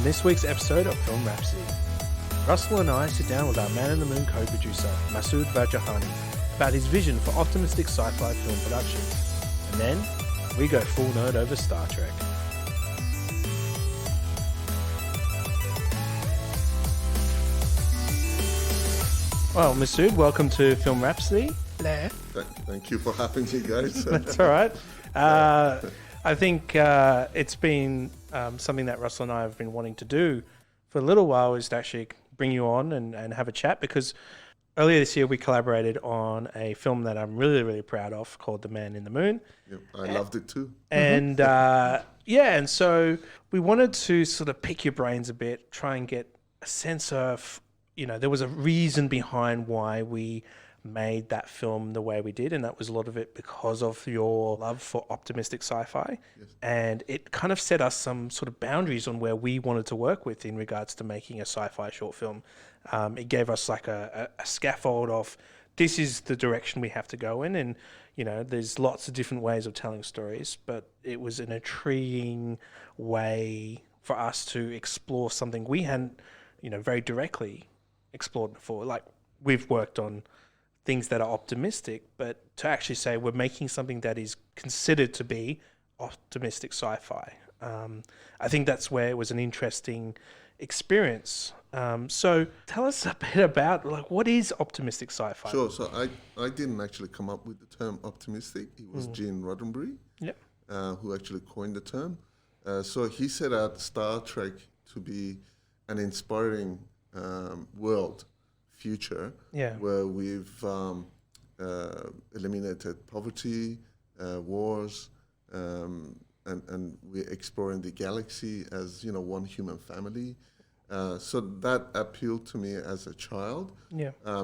On this week's episode of Film Rhapsody, Russell and I sit down with our Man in the Moon co-producer, Masoud Varjavandi, about his vision for optimistic sci-fi film production. And then, we go full nerd over Star Trek. Well, Masoud, welcome to Film Rhapsody. Hello. Thank you for having me, guys. That's all right. I think it's been something that Russell and I have been wanting to do for a little while, is to actually bring you on and have a chat, because earlier this year we collaborated on a film that I'm really, really proud of called The Man in the Moon. Yep, I loved it too. And and so we wanted to sort of pick your brains a bit, try and get a sense of, there was a reason behind why we made that film the way we did, and that was a lot of it because of your love for optimistic sci-fi. Yes. And it kind of set us some sort of boundaries on where we wanted to work with in regards to making a sci-fi short film. It gave us like a scaffold of, this is the direction we have to go in, and there's lots of different ways of telling stories, but it was an intriguing way for us to explore something we hadn't very directly explored before. Like, we've worked on things that are optimistic, but to actually say we're making something that is considered to be optimistic sci-fi, I think that's where it was an interesting experience. So tell us a bit about, what is optimistic sci-fi? Sure. So I didn't actually come up with the term optimistic. It was Gene Roddenberry, who actually coined the term. So he set out Star Trek to be an inspiring world future, where we've eliminated poverty, wars, and we're exploring the galaxy as one human family. So that appealed to me as a child.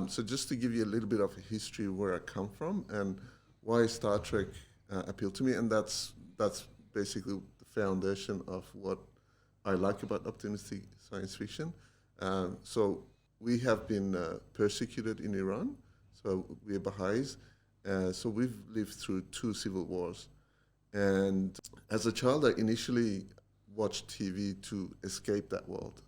So just to give you a little bit of a history where I come from and why Star Trek appealed to me, and that's basically the foundation of what I like about optimistic science fiction. So we have been persecuted in Iran, so we're Baha'is. So we've lived through 2 civil wars. And as a child, I initially watched TV to escape that world.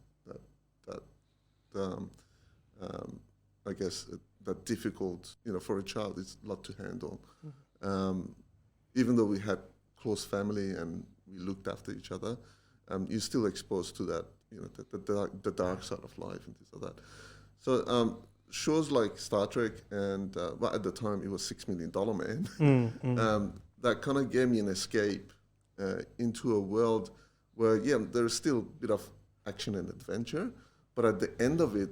I guess that difficult, for a child, it's a lot to handle. Even though we had close family and we looked after each other, you're still exposed to that, the dark side of life and things like that. So shows like Star Trek and, at the time it was $6 Million Man, that kind of gave me an escape into a world where, there's still a bit of action and adventure, but at the end of it,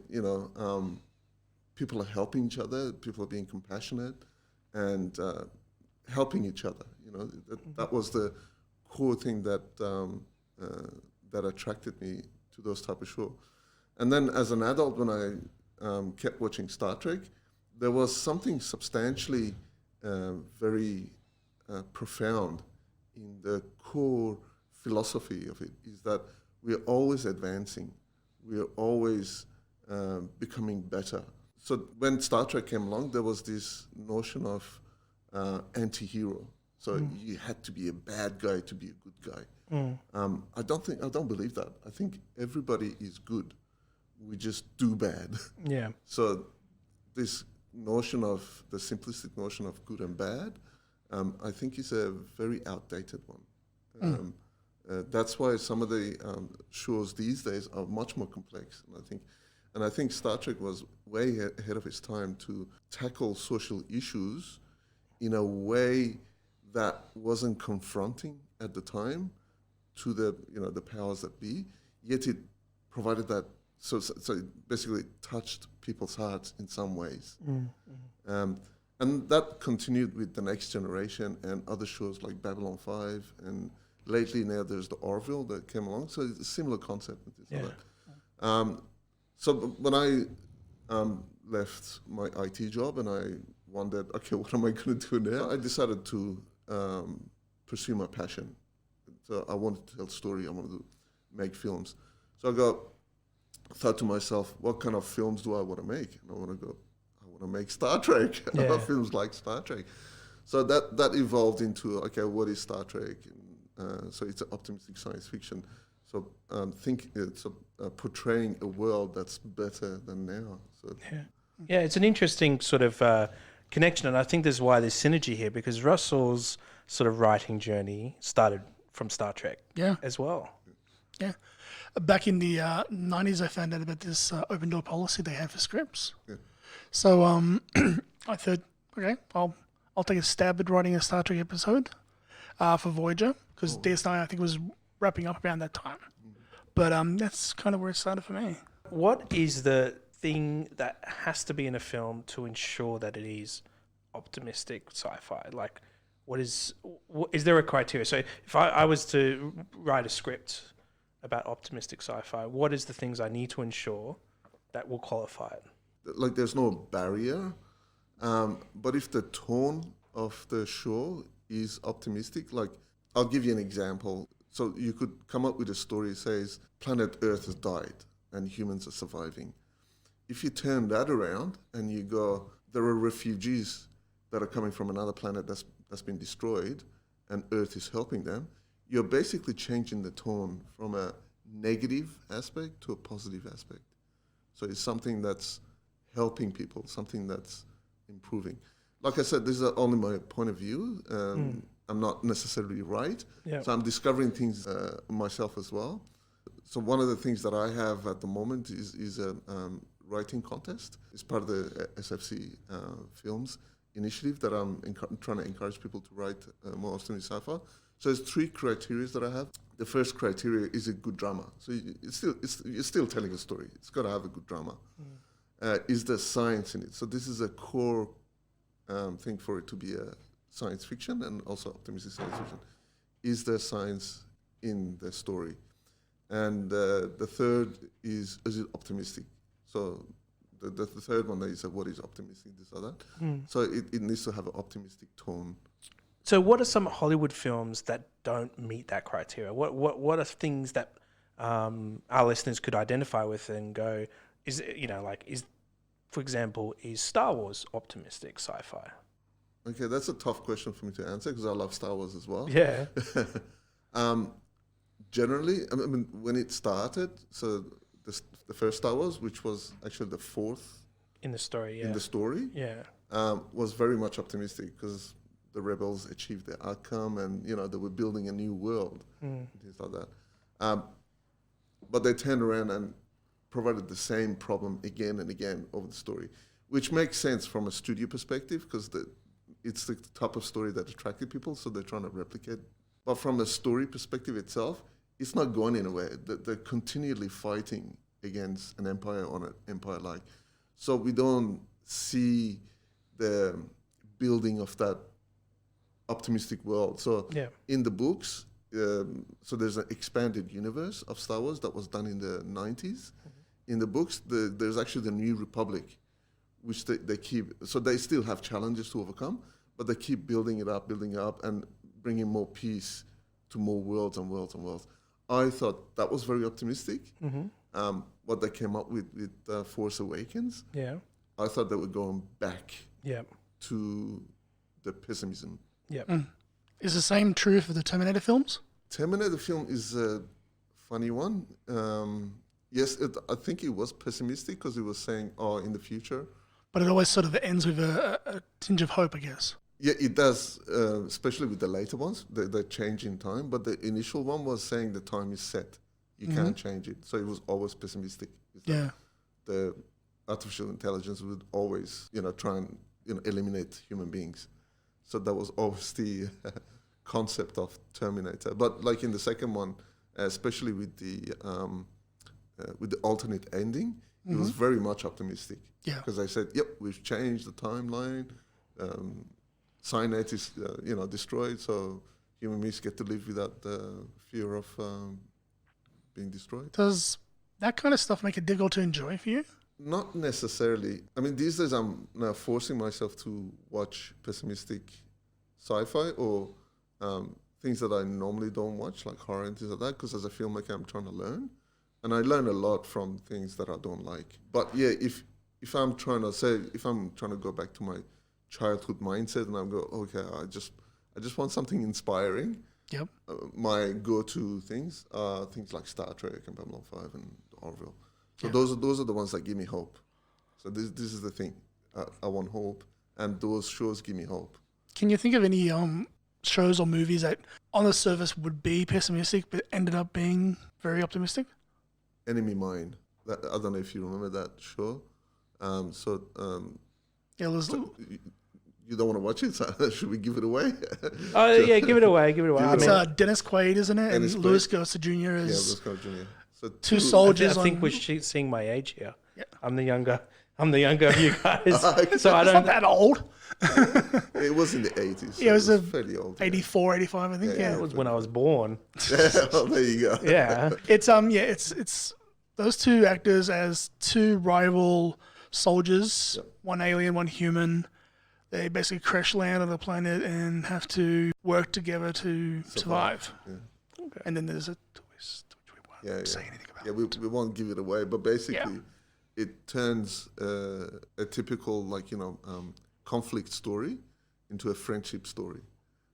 people are helping each other, people are being compassionate and helping each other. That was the core thing that that attracted me to those type of shows. And then as an adult, when I kept watching Star Trek, there was something substantially very profound in the core philosophy of it, is that we're always advancing, we're always becoming better. So when Star Trek came along, there was this notion of anti-hero. So you had to be a bad guy to be a good guy. I don't believe that. I think everybody is good. We just do bad. So this notion of, the simplistic notion of good and bad, I think is a very outdated one. That's why some of the shows these days are much more complex. And I think Star Trek was way ahead of its time to tackle social issues in a way that wasn't confronting at the time to the the powers that be, yet it provided that, so it basically touched people's hearts in some ways. And that continued with The Next Generation and other shows like Babylon 5, and lately now there's the Orville that came along, so it's a similar concept. So when I left my IT job and I wondered, okay, what am I going to do now? I decided to pursue my passion. So I wanted to tell story. I wanted to make films. So I thought to myself, what kind of films do I want to make? And I want to make Star Trek. Films like Star Trek. So that evolved into, okay, what is Star Trek? And, so it's an optimistic science fiction. So portraying a world that's better than now. So Yeah, it's an interesting sort of connection, and I think there's why there's synergy here, because Russell's sort of writing journey started from Star Trek Yeah, as well. yeah. Back in the 90s, I found out about this open door policy they had for scripts. Yeah. So I thought, okay, I'll take a stab at writing a Star Trek episode for Voyager, because DS9 I think was wrapping up around that time. But that's kind of where it started for me. What is the thing that has to be in a film to ensure that it is optimistic sci-fi? Like, is there a criteria? So if I was to write a script about optimistic sci-fi, what is the things I need to ensure that will qualify it? like there's no barrier, but if the tone of the show is optimistic, like I'll give you an example. So you could come up with a story that says planet Earth has died and humans are surviving. If you turn that around and you go, there are refugees that are coming from another planet that's been destroyed and Earth is helping them, you're basically changing the tone from a negative aspect to a positive aspect. So it's something that's helping people, something that's improving. Like I said, this is only my point of view. I'm not necessarily right. Yeah. So I'm discovering things myself as well. So one of the things that I have at the moment is a writing contest. It's part of the SFC Films initiative that I'm trying to encourage people to write more Australian sci-fi. So there's 3 criteria that I have. The first criteria is a good drama. So you're still telling a story. It's got to have a good drama. Is there science in it? So this is a core thing for it to be a science fiction and also optimistic science fiction. Is there science in the story? And the third is it optimistic? So the third one is what is optimistic, this or that. So it needs to have an optimistic tone. So what are some Hollywood films that don't meet that criteria? What are things that our listeners could identify with and go, for example, is Star Wars optimistic sci-fi? Okay, that's a tough question for me to answer because I love Star Wars as well. Yeah. Generally, I mean, when it started, so the first Star Wars, which was actually the 4th in the story, yeah. Was very much optimistic because the rebels achieved their outcome and, they were building a new world, and things like that. But they turned around and provided the same problem again and again over the story, which makes sense from a studio perspective because it's the type of story that attracted people, so they're trying to replicate. But from a story perspective itself, it's not going anywhere. They're continually fighting against an empire on an empire like. So we don't see the building of that optimistic world. So in the books, so there's an expanded universe of Star Wars that was done in the 90s. In the books, there's actually the New Republic, which they keep, so they still have challenges to overcome, but they keep building it up, and bringing more peace to more worlds and worlds and worlds. I thought that was very optimistic. What they came up with Force Awakens, I thought they were going back to the pessimism. Is the same true for the Terminator films? Terminator film is a funny one. Yes, I think it was pessimistic because it was saying, in the future. But it always sort of ends with a tinge of hope, I guess. Yeah, it does, especially with the later ones. They change in time, but the initial one was saying the time is set. You can't change it. So it was always pessimistic. The artificial intelligence would always, try and eliminate human beings. So that was always the concept of Terminator. But like in the second one, especially with the alternate ending, it was very much optimistic. Yeah. Because they said, yep, we've changed the timeline. Cyanide is, destroyed, so human beings get to live without the fear of being destroyed. Does that kind of stuff make it difficult to enjoy for you? Not necessarily. I mean, these days I'm now forcing myself to watch pessimistic sci-fi or things that I normally don't watch, like horror and things like that, because as a filmmaker, I'm trying to learn. And I learn a lot from things that I don't like. But yeah, if I'm trying to go back to my childhood mindset and I'm go, okay, I just want something inspiring. Yep. My go-to things are things like Star Trek and Babylon 5 and Orville. So Yeah. those are the ones that give me hope. So this is the thing. I want hope, and those shows give me hope. Can you think of any shows or movies that on the surface would be pessimistic but ended up being very optimistic? Enemy Mine. I don't know if you remember that show. Yeah, there's, You don't want to watch it, so should we give it away? Oh yeah, give it away. Give it away. it's Dennis Quaid, isn't it? Dennis And Quaid. Louis Gossett Jr. Yeah, is let's go, Junior. So two soldiers. I think on, we're seeing my age here. Yeah. I'm the younger of you guys. So I It's not don't. that old. It was in the 80s. So Yeah, it was a fairly old. 84, 85, I think. Yeah. It was when I was born. Yeah, well, there you go. Yeah. It's those two actors as two rival soldiers, Yep. one alien, one human. They basically crash land on the planet and have to work together to survive. Yeah. Okay. And then there's a twist which we won't Yeah, say yeah. anything about. Yeah, we won't give it away, but basically, it turns a typical conflict story into a friendship story,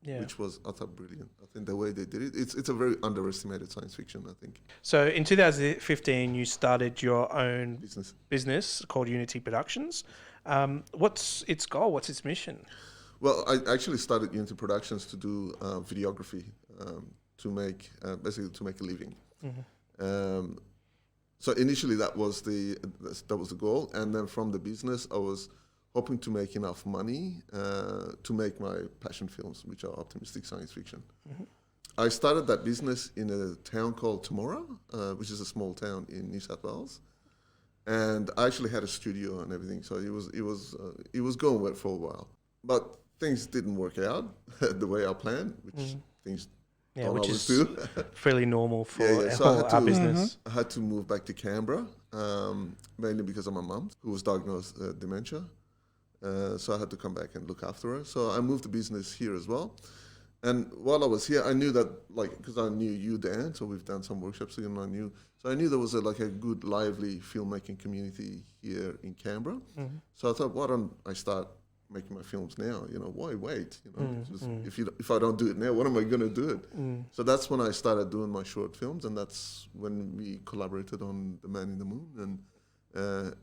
Yeah. which was I thought brilliant. I think the way they did it, it's a very underestimated science fiction. I think So in 2015, you started your own business. called Unity Productions. What's its goal? What's its mission? Well, I actually started Unity Productions to do videography, to make basically to make a living. So initially that was the goal, and then from the business I was hoping to make enough money to make my passion films, which are optimistic science fiction. I started that business in a town called Temora, which is a small town in New South Wales, and I actually had a studio and everything. So it was going well for a while, but things didn't work out the way I planned, which things don't which always is do. fairly normal for So I had our to- business. I had to move back to Canberra, mainly because of my mum, who was diagnosed dementia. So I had to come back and look after her. So I moved the business here as well. And while I was here, I knew that, because I knew you, Dan, so we've done some workshops together, and I knew there was a good, lively filmmaking community here in Canberra. So I thought, why don't I start making my films now? Why wait? If I don't do it now, when am I going to do it? So that's when I started doing my short films, and that's when we collaborated on The Man in the Moon, and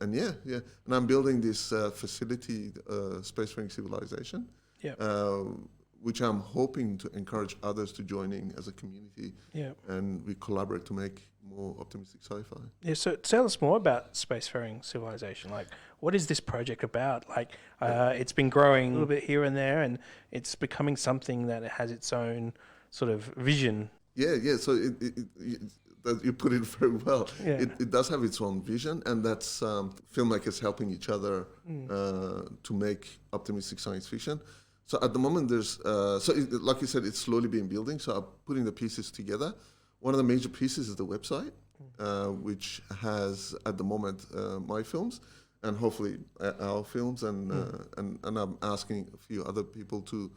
and I'm building this facility, Spacefaring Civilisation, which I'm hoping to encourage others to join in as a community, and we collaborate to make more optimistic sci-fi. Yeah, so tell us more about Spacefaring Civilization. Like, what is this project about? Like, it's been growing a little bit here and there, and it's becoming something that has its own sort of vision. Yeah. So you put it very well. Yeah. It does have its own vision, and that's filmmakers helping each other to make optimistic science fiction. So at the moment, there's like you said, it's slowly been building. So I'm putting the pieces together. One of the major pieces is the website, which has at the moment my films and hopefully our films, and I'm asking a few other people to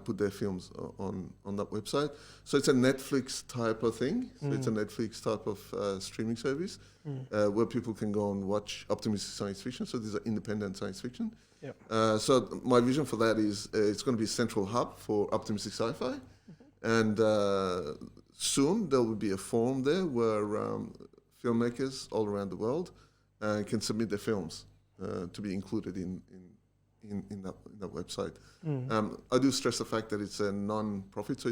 put their films on that website. So it's a Netflix type of thing. So it's a Netflix type of streaming service where people can go and watch optimistic science fiction. So these are independent science fiction. Yep. So my vision for that is it's going to be a central hub for optimistic sci-fi, and soon there will be a forum there where filmmakers all around the world can submit their films to be included in that website. I do stress the fact that it's a non-profit, so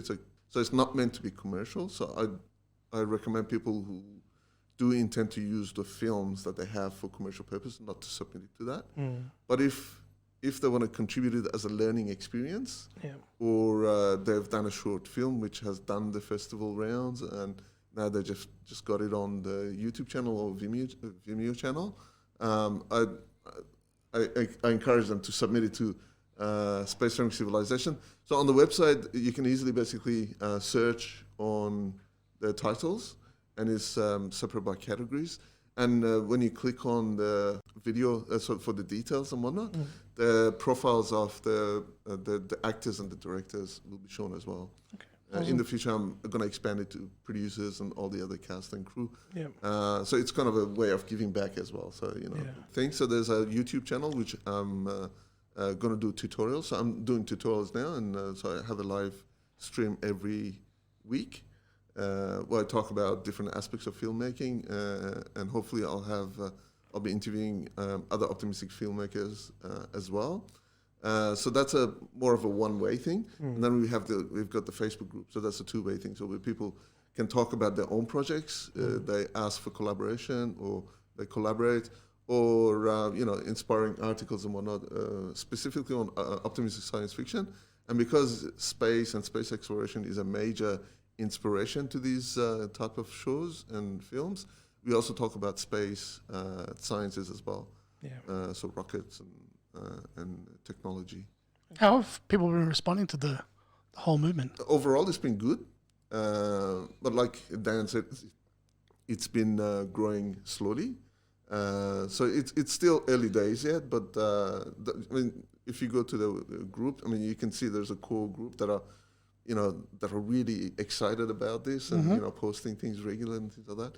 it's not meant to be commercial. So I recommend people who do intend to use the films that they have for commercial purpose not to submit it to that. But if they want to contribute it as a learning experience, or they've done a short film which has done the festival rounds and now they just got it on the YouTube channel or Vimeo channel, I encourage them to submit it to Spacefaring Civilization. So on the website, you can easily basically search on the titles, and it's separate by categories. And when you click on the video, so for the details and whatnot, the profiles of the actors and the directors will be shown as well. Okay. In the future, I'm going to expand it to producers and all the other cast and crew. Yeah. So it's kind of a way of giving back as well. So things. So there's a YouTube channel which I'm going to do tutorials. So I'm doing tutorials now, and so I have a live stream every week, where I talk about different aspects of filmmaking, and hopefully I'll be interviewing other optimistic filmmakers as well. So that's more of a one-way thing, and then we've got the Facebook group, so that's a two-way thing. So where people can talk about their own projects, they ask for collaboration, or they collaborate, or inspiring articles and whatnot, specifically on optimistic science fiction. And because space and space exploration is a major inspiration to these type of shows and films, we also talk about space sciences as well. Yeah. So rockets and technology. How have people been responding to the whole movement? Overall, it's been good. But like Dan said, it's been growing slowly. So it's still early days yet, but if you go to the group, you can see there's a core group that are really excited about this and posting things regularly and things like that.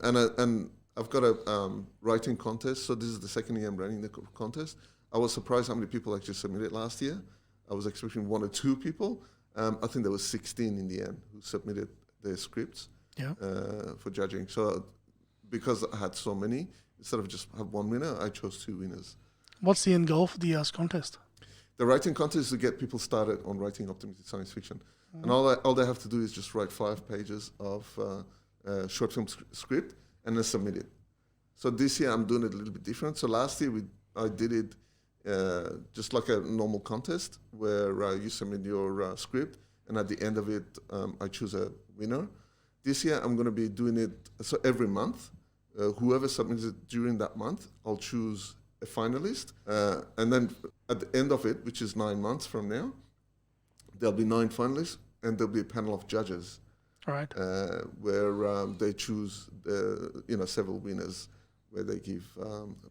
And I've got a writing contest. So this is the second year I'm running the contest. I was surprised how many people actually submitted last year. I was expecting 1 or 2 people. I think there was 16 in the end who submitted their scripts for judging. So because I had so many, instead of just have one winner, I chose 2 winners. What's the end goal for the contest? The writing contest is to get people started on writing optimistic science fiction. And all they have to do is just write 5 pages of short film script and then submit it. So this year I'm doing it a little bit different. So last year I did it just like a normal contest where you submit your script, and at the end of it I choose a winner. This year I'm going to be doing it so every month. Whoever submits it during that month, I'll choose a finalist. And then at the end of it, which is 9 months from now, there'll be 9 finalists and there'll be a panel of judges. Right. Where they choose several winners, where they give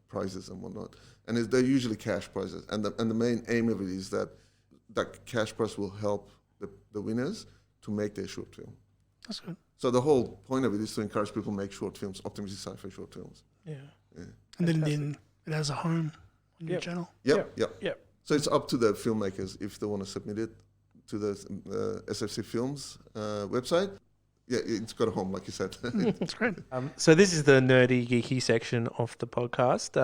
prizes and whatnot. And they're usually cash prizes. And the main aim of it is that cash prize will help the winners to make their short film. That's good. So the whole point of it is to encourage people to make short films, optimistic sci-fi short films. Yeah. And then it has a home on your channel. Yep. So it's up to the filmmakers if they want to submit it to the SFC Films website. Yeah, it's got a home, like you said. That's great. So this is the nerdy, geeky section of the podcast.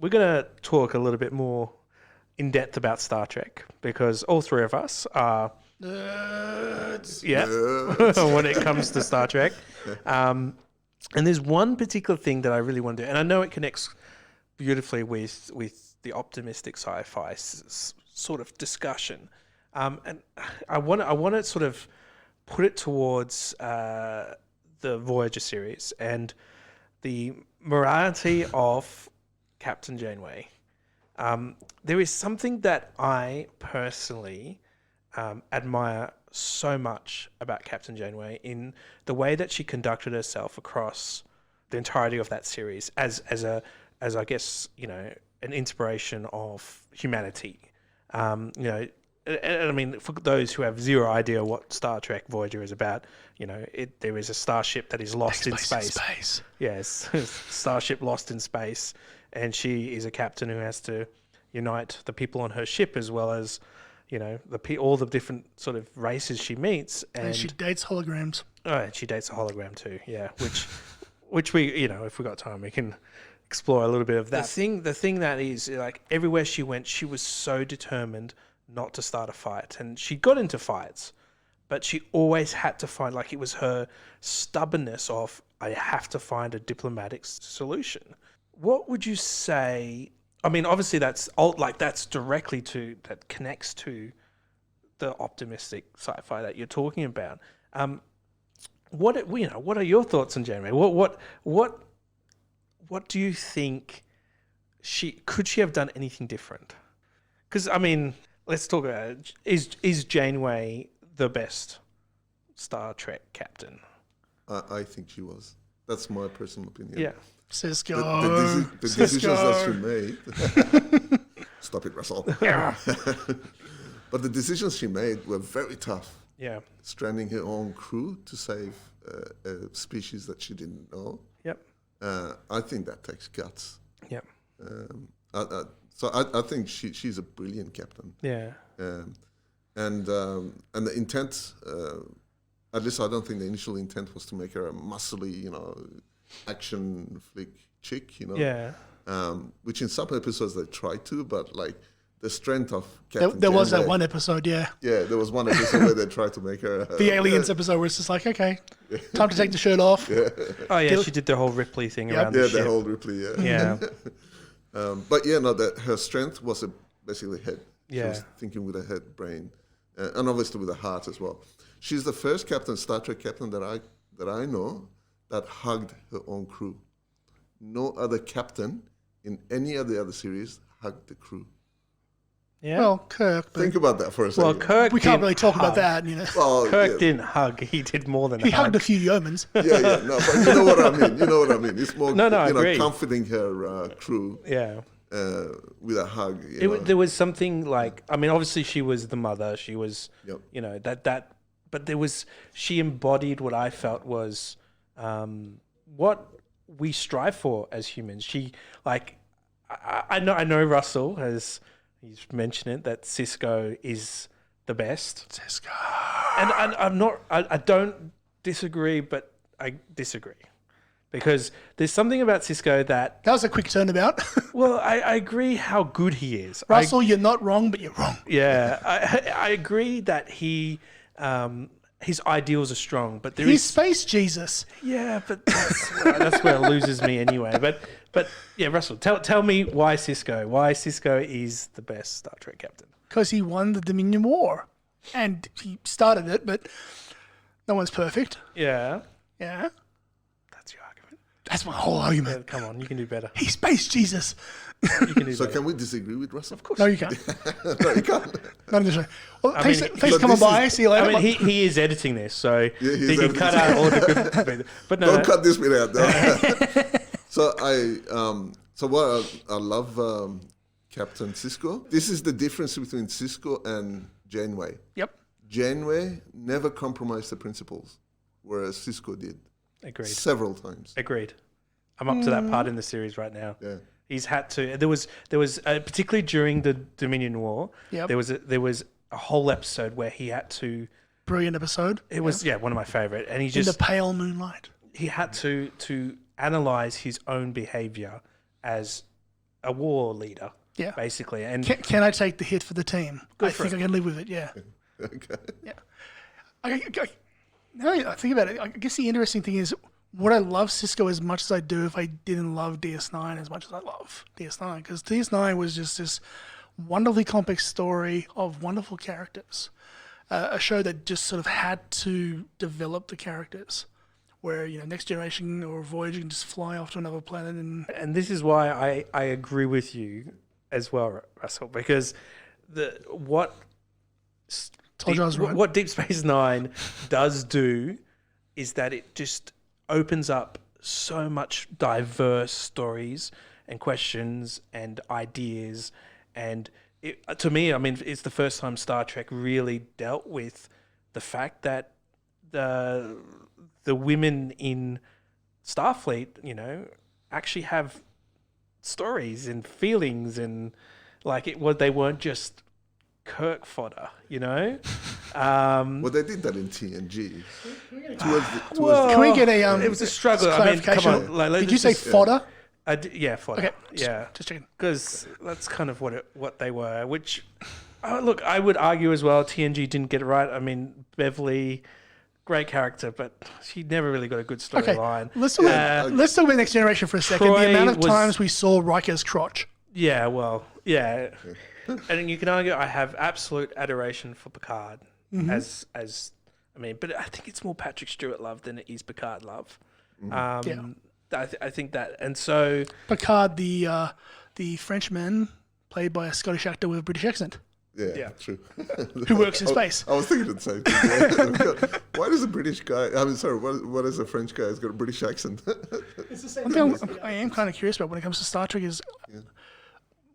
We're going to talk a little bit more in depth about Star Trek, because all 3 of us are nerds. Yeah, when it comes to Star Trek. And there's one particular thing that I really want to do, and I know it connects beautifully with the optimistic sci-fi sort of discussion. And I want to sort of put it towards the Voyager series and the morality of Captain Janeway. There is something that I personally admire so much about Captain Janeway in the way that she conducted herself across the entirety of that series as I guess, an inspiration of humanity. And I mean, for those who have zero idea what Star Trek Voyager is about, there is a starship that is lost in space. Yes, starship lost in space, and she is a captain who has to unite the people on her ship as well as, all the different sort of races she meets. And she dates holograms. Oh, and she dates a hologram too. Yeah, which we, if we got time, we can explore a little bit of that. The thing that is, like, everywhere she went, she was so determined not to start a fight, and she got into fights, but she always had to find, like, it was her stubbornness of, I have to find a diplomatic solution. What would you say? I mean, obviously that connects to the optimistic sci-fi that you're talking about. What are your thoughts on Janeway? What do you think could she have done anything different? Because, I mean, let's talk about it. Is Janeway the best Star Trek captain? I think she was. That's my personal opinion. Yeah. Cisco. The decisions that she made. Stop it, Russell. Yeah. But the decisions she made were very tough. Yeah. Stranding her own crew to save a species that she didn't know. Yep. I think that takes guts. Yep. So I think she's a brilliant captain. Yeah. and the intent, at least I don't think the initial intent was to make her a muscly, action flick chick, Yeah. Which in some episodes they tried to, but like the strength of Captain There was that Janeway- one episode, yeah. Yeah, there was one episode where they tried to make her The aliens episode where it's just like, okay, time to take the shirt off. Oh yeah, she did the whole Ripley thing around Yeah, the the ship. whole Ripley. Yeah. Yeah. But yeah, no, that her strength was basically head. She Yeah. was thinking with her head, brain, and obviously with her heart as well. She's the first captain, Star Trek captain that I know that hugged her own crew. No other captain in any of the other series hugged the crew. Yeah. Well, Kirk, but Think about that for a Well, second. Kirk. we can't didn't really talk about hug. that, Well, Kirk yeah. didn't hug. He did more than He a hug. hugged a few yeomans. Yeah, no, but you know what I mean. You know what I mean. It's more, No, I agree. comforting her crew Yeah. with a hug. You know. There was something like, I mean, obviously she was the mother. She was, Yep. but she embodied what I felt was what we strive for as humans. She, like, I know Russell has, he's mentioned it, that Cisco is the best. Cisco. And I don't disagree, but I disagree. Because there's something about Cisco that, That was a quick turnabout. well, I agree how good he is. Russell, you're not wrong, but you're wrong. Yeah, I agree that his ideals are strong, but He's Space Jesus. yeah, but that's where it loses me anyway. But yeah, Russell, tell me why Cisco is the best Star Trek captain. Because he won the Dominion War. And he started it, but no one's perfect. Yeah, Yeah. that's your argument. That's my whole argument. Yeah, come on, you can do better. He's Space Jesus. You can do So better. can we disagree with Russell? Of course. No, you can't. No, you can't. Not in the show. Well, thanks mean, for so coming this by. is- See you later. I mean, he is editing this, so he's he can cut editing. out all the good. But no, Don't cut this bit out. No. So I love Captain Cisco. This is the difference between Cisco and Janeway. Yep. Janeway never compromised the principles, whereas Cisco did agreed. several times. Agreed. I'm up to that part in the series right now. Yeah. He's had to. There was particularly during the Dominion War. Yep. There was a whole episode where he had to. Brilliant episode. It was one of my favorite, and he In the just pale moonlight. he had to analyze his own behavior as a war leader. Yeah. Basically, and Can I take the hit for the team? I for think I can live with it, yeah. Okay. Now I think about it, I guess the interesting thing is, would I love Cisco as much as I do if I didn't love DS9 as much as I love DS9? Because DS9 was just this wonderfully complex story of wonderful characters. A show that just sort of had to develop the characters. Where, Next Generation or Voyager can just fly off to another planet and this is why I agree with you as well, Russell, because what Told you I was right. what Deep Space Nine does do is that it just opens up so much diverse stories and questions and ideas, and to me, I mean, it's the first time Star Trek really dealt with the fact that the women in Starfleet, actually have stories and feelings, and they weren't just Kirk fodder, Well, they did that in TNG. Can we get a it was a struggle. I mean, come clarification? on. Did you say fodder? Yeah, fodder. Okay, Yeah, just checking. because that's kind of what they were. Which, look, I would argue as well. TNG didn't get it right. I mean, Beverly, great character, but she never really got a good Okay, storyline. let's talk about Next Generation for a second. Troy The amount of was- times we saw Riker's crotch. Yeah, well, yeah, and you can argue I have absolute adoration for Picard as I mean, but I think it's more Patrick Stewart love than it is Picard love. Yeah. I think that, and so Picard, the Frenchman, played by a Scottish actor with a British accent, Yeah, true. who works in space. I was thinking the same thing. Yeah. Why does a British guy? I mean, sorry. What is a French guy who's got a British accent? One thing I am kind of curious about when it comes to Star Trek is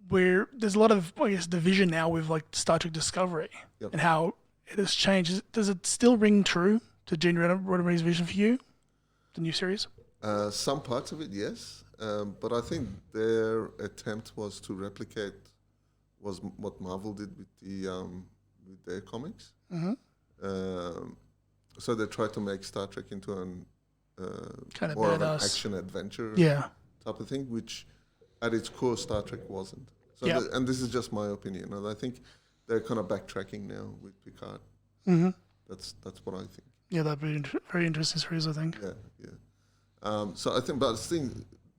where there's a lot of, I guess, division now with like Star Trek Discovery and how it has changed. Does it still ring true to Gene Roddenberry's vision for you, the new series? Some parts of it, yes, but I think their attempt was to replicate what Marvel did with with their comics. Mm-hmm. So they tried to make Star Trek into an Kind of more of an badass. action adventure Yeah. type of thing, which at its core Star Trek wasn't. So Yep. and this is just my opinion, and I think they're kind of backtracking now with Picard. Mm-hmm. That's what I think. Yeah, that'd be very interesting series, I think. Yeah. So I think, but I think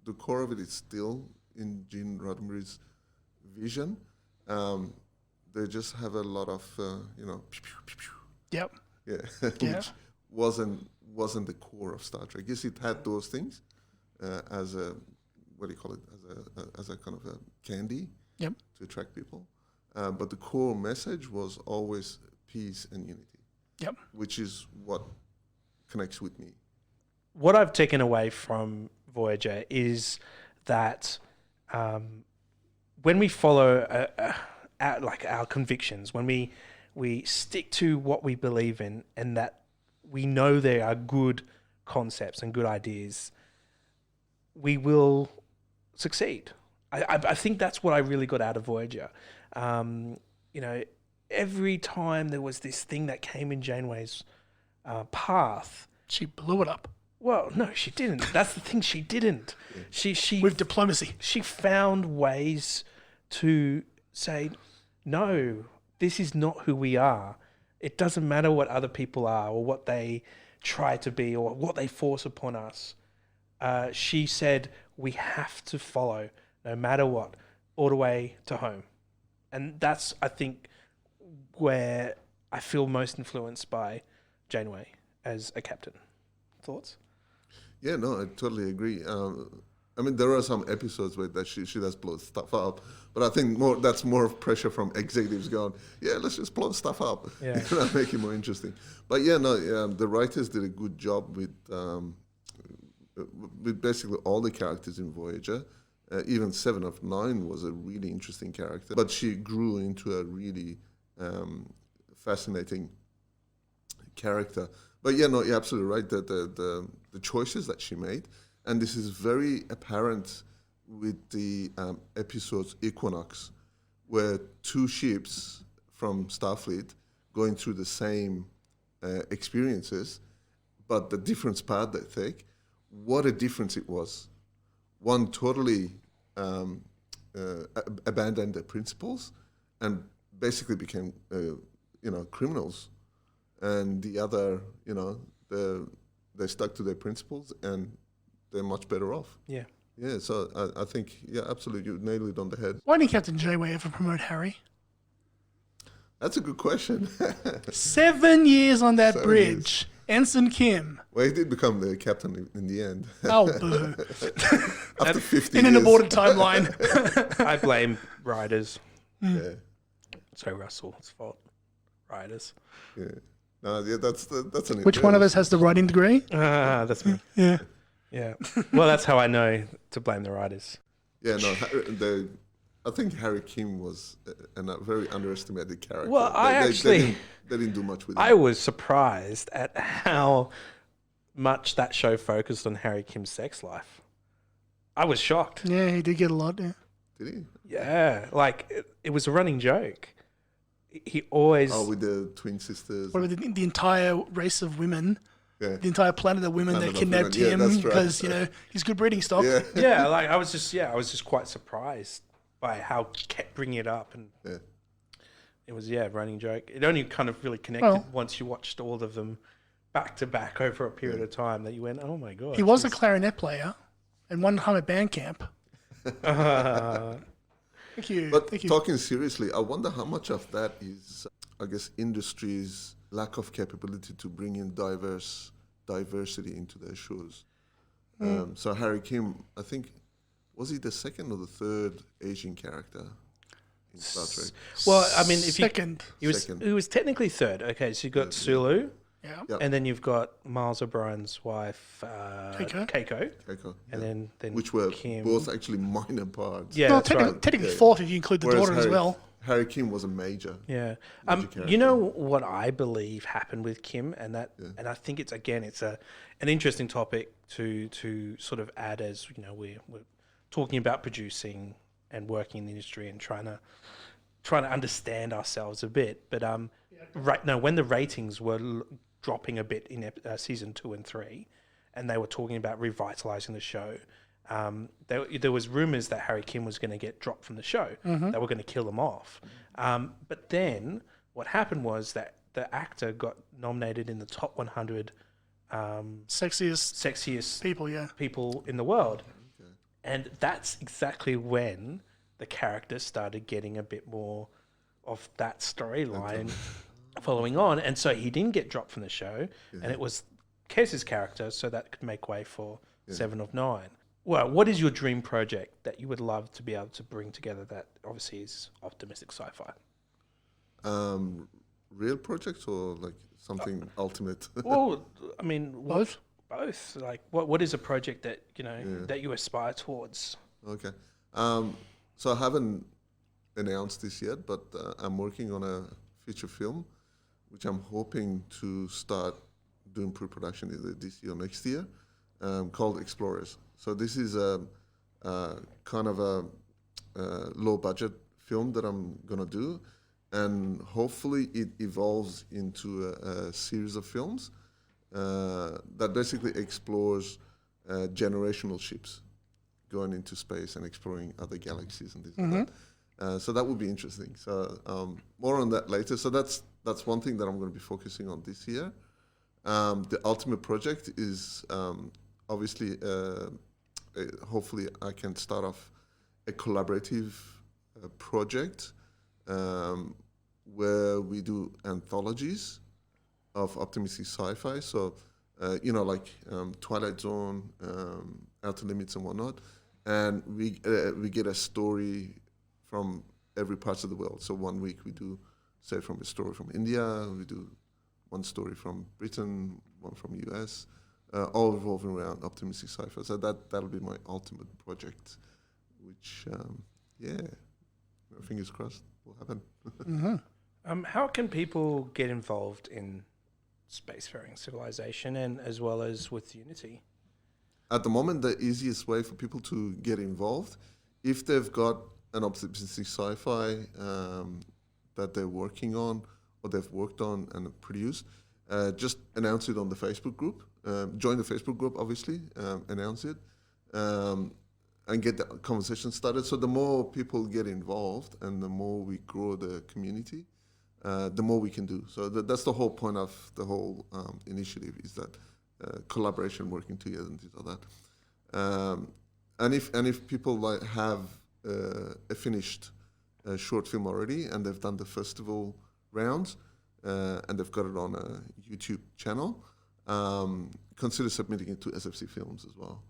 the core of it is still in Gene Roddenberry's vision. They just have a lot of pew, pew, pew, pew. Yep. Yeah, Yeah. which wasn't the core of Star Trek. Yes, it had those things as a what do you call it, as a kind of a candy Yep. to attract people, but the core message was always peace and unity. Yep. Which is what connects with me. What I've taken away from Voyager is that when we follow our convictions, when we stick to what we believe in, and that we know there are good concepts and good ideas, we will succeed. I think that's what I really got out of Voyager. Every time there was this thing that came in Janeway's path. She blew it up. Well, no, she didn't. That's the thing. She didn't. She With diplomacy. She found ways to say, no, this is not who we are. It doesn't matter what other people are or what they try to be or what they force upon us. She said, we have to follow no matter what, all the way to home. And that's, I think, where I feel most influenced by Janeway as a captain. Thoughts? Yeah, no, I totally agree. I mean, there are some episodes where that she does blow stuff up, but I think that's more of pressure from executives going, yeah, let's just blow stuff up, make it more interesting. But yeah, no, the writers did a good job with basically all the characters in Voyager. Even 7 of 9 was a really interesting character, but she grew into a really fascinating character. But yeah, no, you're absolutely right. The choices that she made, and this is very apparent with the episodes Equinox, where 2 ships from Starfleet going through the same experiences, but the different path they take. What a difference it was. One totally abandoned their principles and basically became, criminals. And the other, they stuck to their principles and they're much better off. Yeah. Yeah, so I think, yeah, absolutely, you nailed it on the head. Why didn't Captain Janeway ever promote Harry? That's a good question. 7 years on that 7 bridge. years. Ensign Kim. Well, he did become the captain in the end. Oh, boo. After 50 In years. an aborted timeline. I blame writers. Yeah, So Russell's fault. Writers. yeah. No, yeah, that's an. Which one of us has the writing degree? That's me. Yeah. Yeah. Well, that's how I know to blame the writers. Yeah, no, I think Harry Kim was a very underestimated character. Well, they didn't do much with him. I was surprised at how much that show focused on Harry Kim's sex life. I was shocked. Yeah, he did get a lot, yeah. Did he? Yeah, like it was a running joke. He always. Oh, with the twin sisters. What about the entire race of women, Yeah. the entire planet of women Planet that of kidnapped women. Yeah, him that's right. because, he's good breeding stock. Yeah. Yeah, like I was just quite surprised by how he kept bringing it up, and Yeah. it was a running joke. It only kind of really connected Well- once you watched all of them back to back over a period of time that you went, oh my god. He was a clarinet player and one time at band camp. Thank you. But Thank you. talking seriously, I wonder how much of that is, I guess, industry's lack of capability to bring in diversity into their shows. So Harry Kim, I think, was he the second or the third Asian character in Star Trek? Well, I mean, if Second. he was technically third. Okay, so you got Sulu, Yeah. Yeah. and then you've got Miles O'Brien's wife, Keiko. Keiko, Keiko, and yeah. then Which were Kim. both actually minor parts. Yeah, Well, that's right. technically Yeah. fourth if you include the Whereas daughter as well. Harry Kim was a major. Yeah. Major character. You know what I believe happened with Kim, and and I think it's an interesting topic to sort of add as we're talking about producing and working in the industry and trying to trying to understand ourselves a bit. But when the ratings were dropping a bit in season 2 and 3, and they were talking about revitalizing the show, there was rumors that Harry Kim was going to get dropped from the show. They were going to kill him off. But then what happened was that the actor got nominated in the top 100 sexiest people in the world. Okay. And that's exactly when the character started getting a bit more of that storyline following on. And so he didn't get dropped from the show, and it was Kez's character, so that could make way for 7 of 9. Well, what is your dream project that you would love to be able to bring together that obviously is optimistic sci-fi? Real projects or like something ultimate? Well, I mean, both. Like, what is a project that that you aspire towards? Okay, so I haven't announced this yet, but I'm working on a feature film, which I'm hoping to start doing pre-production either this year or next year, called Explorers. So this is a kind of a low-budget film that I'm gonna do. And hopefully it evolves into a series of films that basically explores generational ships going into space and exploring other galaxies and this and that. So that would be interesting. So more on that later. So that's one thing that I'm going to be focusing on this year. The ultimate project is obviously, hopefully I can start off a collaborative project where we do anthologies of optimistic sci-fi. So, like Twilight Zone, Outer Limits and whatnot. And we get a story from every part of the world. So 1 week we do, say, from a story from India, we do one story from Britain, one from US, all revolving around optimistic sci-fi. So that'll be my ultimate project, which, fingers crossed, will happen. How can people get involved in spacefaring civilization and as well as with Unity? At the moment, the easiest way for people to get involved, if they've got an optimistic sci-fi that they're working on or they've worked on and produced, just announce it on the Facebook group. Join the Facebook group, obviously, announce it, and get the conversation started. So the more people get involved and the more we grow the community, the more we can do. So that's the whole point of the whole initiative, is that collaboration, working together and things like that. And if people have a finished short film already and they've done the festival rounds and they've got it on a YouTube channel, consider submitting it to SFC Films as well.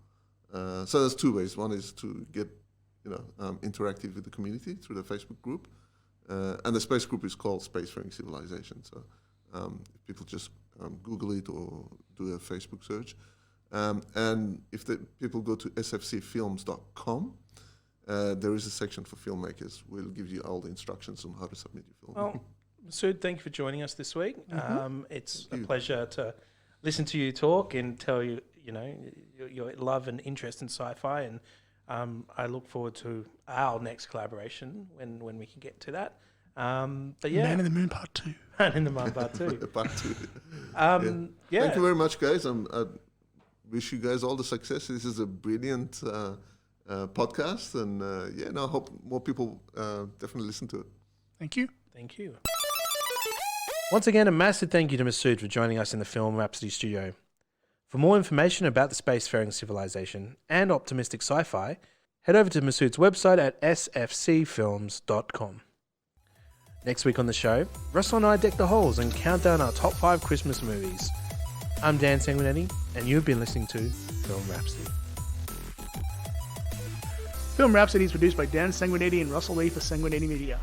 So there's two ways. One is to get interactive with the community through the Facebook group. And the space group is called Spacefaring Civilisation. So if people just Google it or do a Facebook search. And if the people go to sfcfilms.com, there is a section for filmmakers. We'll give you all the instructions on how to submit your film. Well, Masoud, thank you for joining us this week. It's a pleasure to listen to you talk and tell you, your love and interest in sci-fi, and I look forward to our next collaboration when we can get to that. But yeah, Man in the Moon Part 2. Man in the Moon Part 2. Part 2. Yeah. Thank you very much, guys. I wish you guys all the success. This is a brilliant podcast, and I hope more people definitely listen to it. Thank you. Thank you. Once again, a massive thank you to Masoud for joining us in the Film Rhapsody studio. For more information about the spacefaring civilization and optimistic sci-fi, head over to Masoud's website at sfcfilms.com. Next week on the show, Russell and I deck the halls and count down our top 5 Christmas movies. I'm Dan Sanguinetti, and you've been listening to Film Rhapsody. Film Rhapsody is produced by Dan Sanguinetti and Russell Lee for Sanguinetti Media.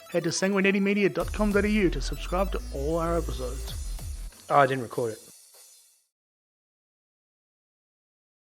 Head to sanguinettimedia.com.au to subscribe to all our episodes. Oh, I didn't record it.